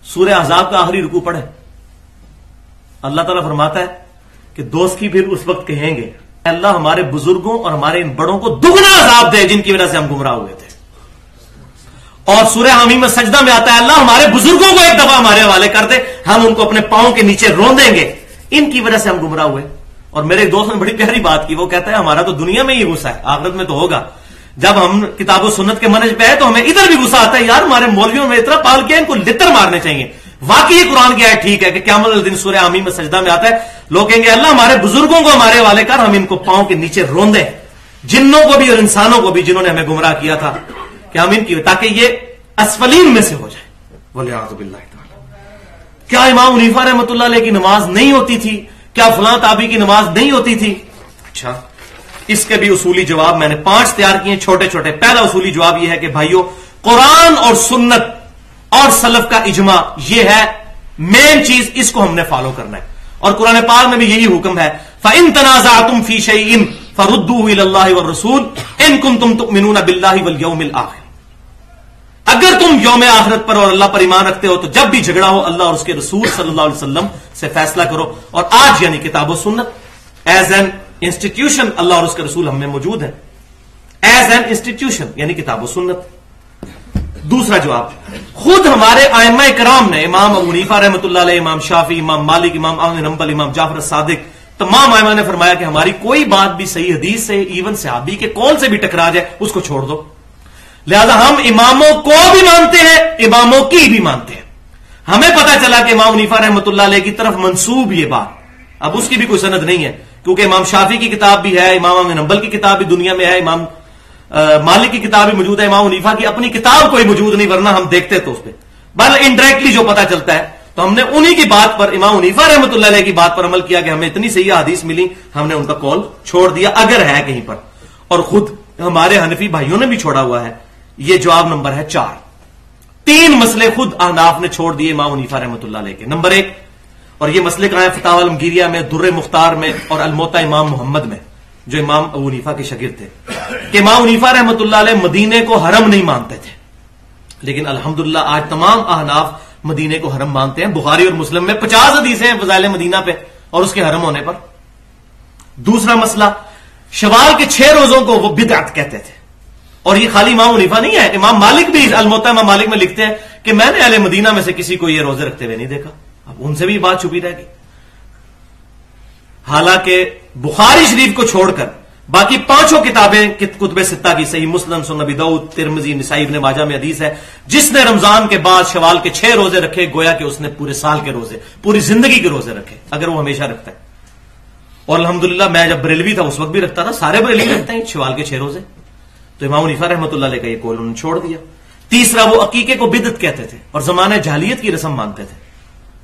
سورہ احزاب کا آخری رکوع پڑھے. اللہ تعالیٰ فرماتا ہے کہ دوست کی پھر اس وقت کہیں گے اللہ ہمارے بزرگوں اور ہمارے ان بڑوں کو دگنا عذاب دے جن کی وجہ سے ہم گمراہ ہوئے تھے. اور سورہ حمیم میں سجدہ میں آتا ہے اللہ ہمارے بزرگوں کو ایک دفعہ ہمارے حوالے کر دے, ہم ان کو اپنے پاؤں کے نیچے روندیں گے, ان کی وجہ سے ہم گمراہ ہوئے. اور میرے ایک دوست نے بڑی پیاری بات کی, وہ کہتا ہے ہمارا تو دنیا میں ہی غصہ ہے, آخرت میں تو ہوگا. جب ہم کتاب و سنت کے منہج پہ ہے تو ہمیں ادھر بھی غصہ آتا ہے, یار ہمارے مولویوں میں اتنا پال کیا, ان کو لتر مارنے چاہیے. واقعی یہ قرآن کی آیت ٹھیک ہے کہ قیامت الدین سورہ حمیم میں سجدہ میں آتا ہے, لوگ کہیں گے اللہ ہمارے بزرگوں کو ہمارے حوالے کر, ہم ان کو پاؤں کے نیچے روندیں, جنوں کو بھی اور انسانوں کو بھی جنہوں نے ہمیں گمراہ کیا تھا, کہ ہم ان کی تاکہ یہ اسفلین میں سے ہو جائے. والعیاذ باللہ تعالی. کیا امام حنیفہ رحمۃ اللہ علیہ کی نماز نہیں ہوتی تھی؟ کیا فلاں تابعی کی نماز نہیں ہوتی تھی؟ اچھا, اس کے بھی اصولی جواب میں نے 5 تیار کیے چھوٹے چھوٹے. پہلا اصولی جواب یہ ہے کہ بھائیو قرآن اور سنت اور سلف کا اجماع یہ ہے مین چیز, اس کو ہم نے فالو کرنا ہے. اور قرآن پاک میں بھی یہی حکم ہے فَإِن تَنَازَعْتُمْ فِي شَيْءٍ فَرُدُّوهُ إِلَى اللَّهِ وَالرَّسُولِ إِن كُنتُمْ تُؤْمِنُونَ بِاللَّهِ وَالْيَوْمِ الْآخِرِ. اگر تم یوم آخرت پر اور اللہ پر ایمان رکھتے ہو تو جب بھی جھگڑا ہو اللہ اور اس کے رسول صلی اللہ علیہ وسلم سے فیصلہ کرو. اور آج یعنی کتاب و سنت ایز این انسٹیٹیوشن اللہ اور اس کے رسول ہم میں موجود ہیں, ایز این انسٹیٹیوشن یعنی کتاب و سنت. دوسرا جواب, خود ہمارے ائمہ کرام نے, امام ابو حنیفہ رحمۃ اللہ علیہ, امام شافعی, امام مالک, امام احمد بن حنبل, امام جعفر الصادق, تمام ائمہ نے فرمایا کہ ہماری کوئی بات بھی صحیح حدیث سے, ایون صحابی کے قول سے بھی ٹکرا جائے اس کو چھوڑ دو. لہذا ہم اماموں کو بھی مانتے ہیں, اماموں کی بھی مانتے ہیں. ہمیں پتا چلا کہ امام حنیفہ رحمۃ اللہ علیہ کی طرف منسوب یہ بات, اب اس کی بھی کوئی سند نہیں ہے کیونکہ امام شافعی کی کتاب بھی ہے, امام احمد بن حنبل کی کتاب بھی دنیا میں ہے, امام مالک کی کتاب بھی موجود ہے, امام حنیفہ کی اپنی کتاب کوئی موجود نہیں ورنہ ہم دیکھتے تو اس پہ بہرحال انڈائریکٹلی جو پتا چلتا ہے. تو ہم نے انہی کی بات پر, امام حنیفہ رحمۃ اللہ علیہ کی بات پر عمل کیا کہ ہمیں اتنی صحیح حدیث ملی, ہم نے ان کا قول چھوڑ دیا اگر ہے کہیں پر. اور خود ہمارے حنفی بھائیوں نے بھی چھوڑا ہوا ہے. یہ جواب نمبر ہے 4. 3 مسئلے خود احناف نے چھوڑ دیے امام حنیفہ رحمۃ اللہ علیہ کے. نمبر 1, اور یہ مسئلے کہاں ہیں, فتاوی العلمگیریہ میں, در مختار میں اور الموطا امام محمد میں, جو امام ابو حنیفہ کے شاگرد تھے, کہ امام حنیفہ رحمۃ اللہ علیہ مدینے کو حرم نہیں مانتے تھے, لیکن الحمدللہ آج تمام احناف مدینے کو حرم مانتے ہیں. بخاری اور مسلم میں 50 حدیثیں ہیں فضائل مدینہ پہ اور اس کے حرم ہونے پر. دوسرا مسئلہ, شوال کے 6 روزوں کو وہ بدعت کہتے تھے, اور یہ خالی امام حنیفہ نہیں ہے, امام مالک بھی الموطا امام مالک میں لکھتے ہیں کہ میں نے اہل مدینہ میں سے کسی کو یہ روزے رکھتے ہوئے نہیں دیکھا. اب ان سے بھی بات چھپی رہ گئی. حالانکہ بخاری شریف کو چھوڑ کر باقی 5 کتابیں کتب ستہ کی, صحیح مسلم, سنن ابی داؤد, ترمذی, نسائی, ابن ماجہ میں حدیث ہے جس نے رمضان کے بعد شوال کے 6 روزے رکھے گویا کہ اس نے پورے سال کے روزے, پوری زندگی کے روزے رکھے, اگر وہ ہمیشہ رکھتا ہے. اور الحمدللہ میں جب بریلوی تھا اس وقت بھی رکھتا تھا, سارے بریلوی رکھتے ہیں شوال کے 6 روزے. تو امام حنیفہ رحمۃ اللہ علیہ کا یہ قول انہوں نے چھوڑ دیا. تیسرا, وہ عقیقے کو بدعت کہتے تھے اور زمانہ جاہلیت کی رسم مانتے تھے,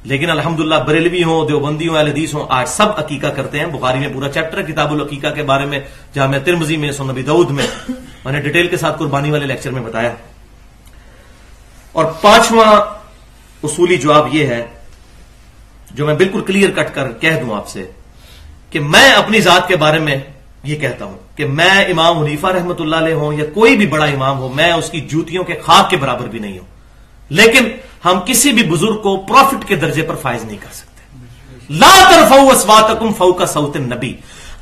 لیکن الحمدللہ بریلوی ہوں, دیوبندی ہوں, اہل حدیث ہوں, آج سب عقیقہ کرتے ہیں. بخاری میں پورا چیپٹر کتاب العقیقہ کے بارے میں, جامع ترمذی میں, سنن ابی داؤد میں, میں نے ڈیٹیل کے ساتھ قربانی والے لیکچر میں بتایا. اور 5واں اصولی جواب یہ ہے جو میں بالکل کلیئر کٹ کر کہہ دوں آپ سے, کہ میں اپنی ذات کے بارے میں یہ کہتا ہوں کہ میں امام حنیفہ رحمۃ اللہ علیہ ہوں یا کوئی بھی بڑا امام ہو, میں اس کی جوتیوں کے خاک کے برابر بھی نہیں ہوں, لیکن ہم کسی بھی بزرگ کو پروفٹ کے درجے پر فائز نہیں کر سکتے. لا ترفعوا اصواتکم فوق صوت النبی,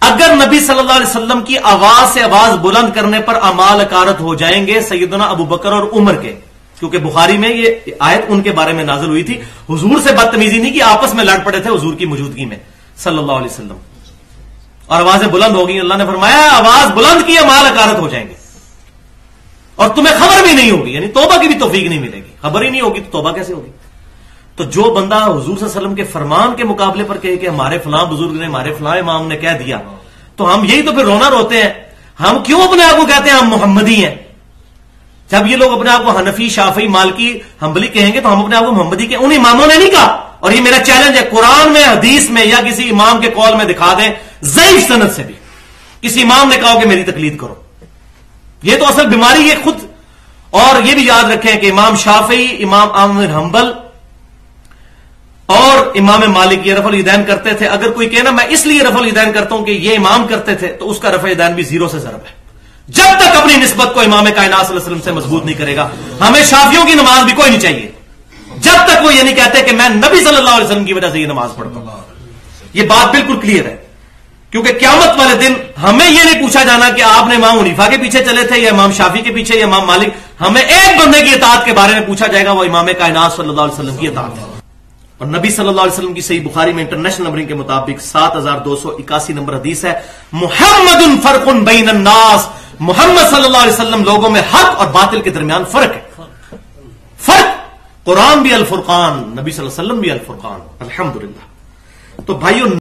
اگر نبی صلی اللہ علیہ وسلم کی آواز سے آواز بلند کرنے پر اعمال اکارت ہو جائیں گے سیدنا ابو بکر اور عمر کے, کیونکہ بخاری میں یہ آیت ان کے بارے میں نازل ہوئی تھی. حضور سے بدتمیزی نہیں کی, آپس میں لڑ پڑے تھے حضور کی موجودگی میں صلی اللہ علیہ وسلم, اور آوازیں بلند ہو گئی. اللہ نے فرمایا آواز بلند کی اعمال اکارت ہو جائیں گے اور تمہیں خبر بھی نہیں ہوگی, یعنی توبہ کی بھی توفیق نہیں ملے گی. خبر ہی نہیں ہوگی تو توبہ کیسے ہوگی؟ تو جو بندہ حضور صلی اللہ علیہ وسلم کے فرمان کے مقابلے پر کہے کہ ہمارے فلاں بزرگ نے, ہمارے فلاں امام نے کہہ دیا, تو ہم یہی تو پھر رونا روتے ہیں. ہم کیوں اپنے آپ کو کہتے ہیں ہم محمدی ہیں؟ جب یہ لوگ اپنے آپ کو حنفی, شافعی, مالکی, حنبلی کہیں گے تو ہم اپنے آپ کو محمدی کے, ان اماموں نے نہیں کہا. اور یہ میرا چیلنج ہے, قرآن میں, حدیث میں یا کسی امام کے قول میں دکھا دیں ضعیف سند سے بھی کسی امام نے کہا کہ میری تقلید کرو. یہ تو اصل بیماری ہے خود. اور یہ بھی یاد رکھیں کہ امام شافعی, امام احمد بن حنبل اور امام مالک یہ رفع الیدین کرتے تھے. اگر کوئی کہنا میں اس لیے رفع الیدین کرتا ہوں کہ یہ امام کرتے تھے, تو اس کا رفع الیدین بھی 0 سے ضرب ہے. جب تک اپنی نسبت کو امام کائنات صلی اللہ علیہ وسلم سے مضبوط نہیں کرے گا, ہمیں شافعیوں کی نماز بھی کوئی نہیں چاہیے جب تک وہ یہ نہیں کہتے کہ میں نبی صلی اللہ علیہ وسلم کی وجہ سے یہ نماز پڑھتا ہوں. یہ بات بالکل کلیئر ہے. کیونکہ قیامت والے دن ہمیں یہ نہیں پوچھا جانا کہ آپ نے امام حنیفہ کے پیچھے چلے تھے یا امام شافعی کے پیچھے یا امام مالک. ہمیں ایک بندے کی اطاعت کے بارے میں پوچھا جائے گا, وہ امام کائنات صلی اللہ علیہ وسلم کی اطاعت ہے. اور نبی صلی اللہ علیہ وسلم کی صحیح بخاری میں انٹرنیشنل نمبرنگ کے مطابق 7281 نمبر حدیث ہے, محمد فرق بین الناس, محمد صلی اللہ علیہ وسلم لوگوں میں حق اور باطل کے درمیان فرق ہے. فرق, قرآن بھی الفرقان, نبی صلی اللہ علیہ وسلم بھی الفرقان. الحمدللہ. تو بھائیو